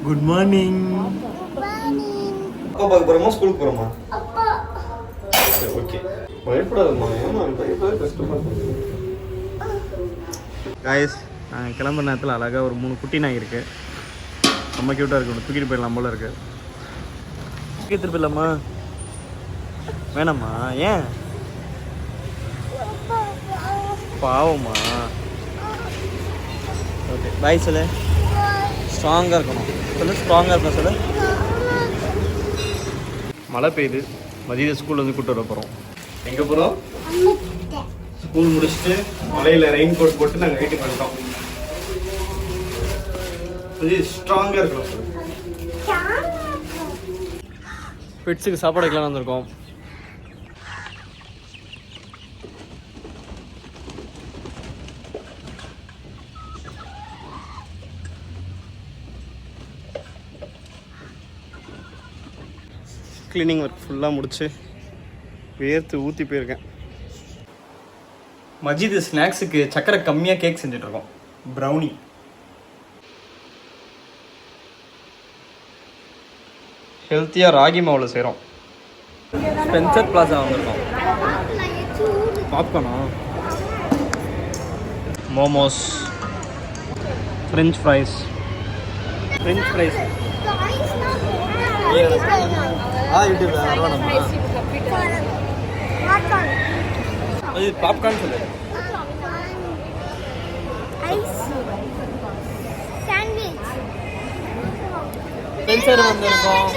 Good morning. அப்பா பார்க்க போறோமா ஸ்கூலுக்கு போறோமா? அப்பா. ஓகே. பயப்படாதம்மா. ஏமா பயப்படாத கஷ்டப்படுறீங்க. गाइस நான் கிளம்புற நேரத்தில் அழகாக ஒரு 3 குட்டி நாய் இருக்கு. ரொம்ப கியூட்டாக இருக்கு. தூக்கிட்டு போயிடலாம் போல இருக்கு. தூக்கிட்டு போயிடலாமா? வேணாம்மா? ஏன்? பாவமா? ஓகே பாய் சொல்லு. ஸ்ட்ராங்காக இருக்கணும் சொல்லு. ஸ்ட்ராங்காக இருக்கணும் சொல்லு. மழை பெய்யுது. மதியம் ஸ்கூலில் வந்து கூப்பிட்டு வர போகிறோம். எங்கே போகிறோம்? ஸ்கூல் முடிச்சுட்டு மலையில் ரெயின் கோட் போட்டு நாங்கள் வீட்டுக்கு வந்துட்டோம். கொஞ்சம் ஸ்ட்ராங்காக இருக்கணும் சொல்லு. பெட்ஸுக்கு சாப்பாடு வைக்கலாம் வந்திருக்கோம். க்ளீனிங் ஒர்க் ஃபுல்லாக முடிச்சு வேர்த்து ஊற்றி போயிருக்கேன். மஜித் ஸ்நாக்ஸுக்கு சக்கரை கம்மியாக கேக் செஞ்சிட்ருக்கோம். ப்ரௌனி. ஹெல்த்தியாக ராகி மாவில் செய்கிறோம். ஸ்பென்சர் பிளாஸா வந்திருக்கோம். பாப்கார்னா, மோமோஸ், ஃப்ரெஞ்ச் ஃப்ரைஸ். அது பாப்கார்ன் சொல்லு. ஸ்பென்சர் வந்திருக்கோம்.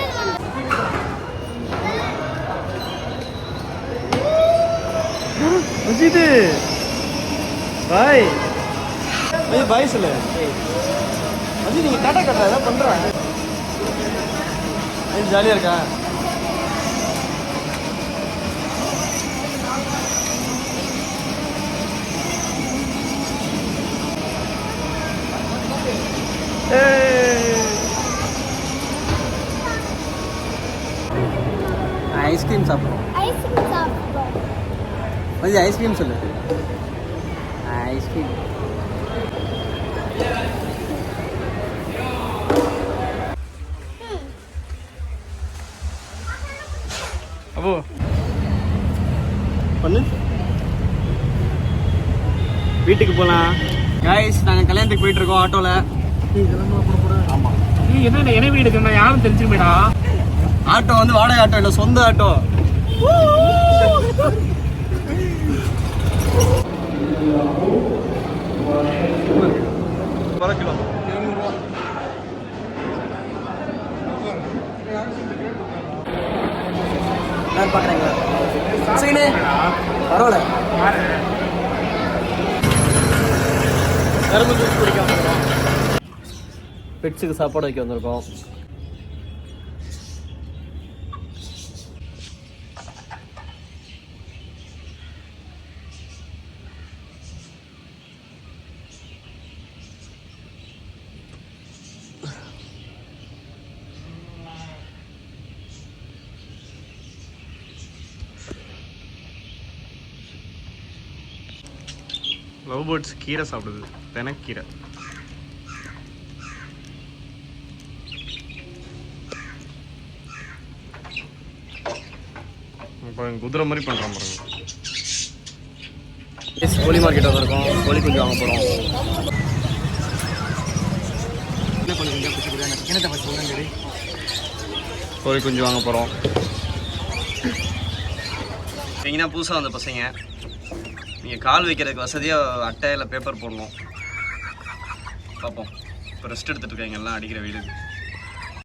மஜித் பாய். மஜித் பாய் சொல்லு. மஜித் நீங்கள் டாட்டா கட்டா ஏதாவது பண்ணுறேன். ஜாலியாக இருக்கா? ஐஸ்கிரீம் சாப்பிடுறோம். மஜித் ஐஸ்கிரீம் சொல்லு. ஐஸ்கிரீம். அப்போ பண்ணு. வீட்டுக்கு போகலாம். காய்ஸ் நாங்கள் கல்யாணத்துக்கு போயிட்டு இருக்கோம் ஆட்டோவில். ஆமாம். நீ என்ன வீடு இருக்குன்னா யாரும் தெரிஞ்சுக்கடா. ஆட்டோ வந்து வாடகை ஆட்டோ இல்லை, சொந்த ஆட்டோ. நான் பார்க்குறேங்க சீனு பரவாயில்ல. கரும்பு ஜூஸ் குடிக்க வந்திருக்கோம். பெட்ஸுக்கு சாப்பாடு வைக்க வந்திருக்கோம். லவ் பேர்ட்ஸ் கீரை சாப்பிடுது. தெனக்கீரை. இப்போ குதிரை மாதிரி பண்ணுறான் பாருங்க. கோழி மார்க்கெட் வந்திருக்கோம். கோழி குஞ்சு வாங்க போகிறோம். கோழி குஞ்சு வாங்க போகிறோம். எங்கன்னா புதுசாக வந்த பசங்க நீங்கள் கால் வைக்கிறதுக்கு வசதியாக அட்டை இல்லை பேப்பர் போடணும். பார்ப்போம். இப்போ ரெஸ்ட் எடுத்துகிட்டு இருக்காங்க எல்லாம் அடிக்கிற வீடுக்கு.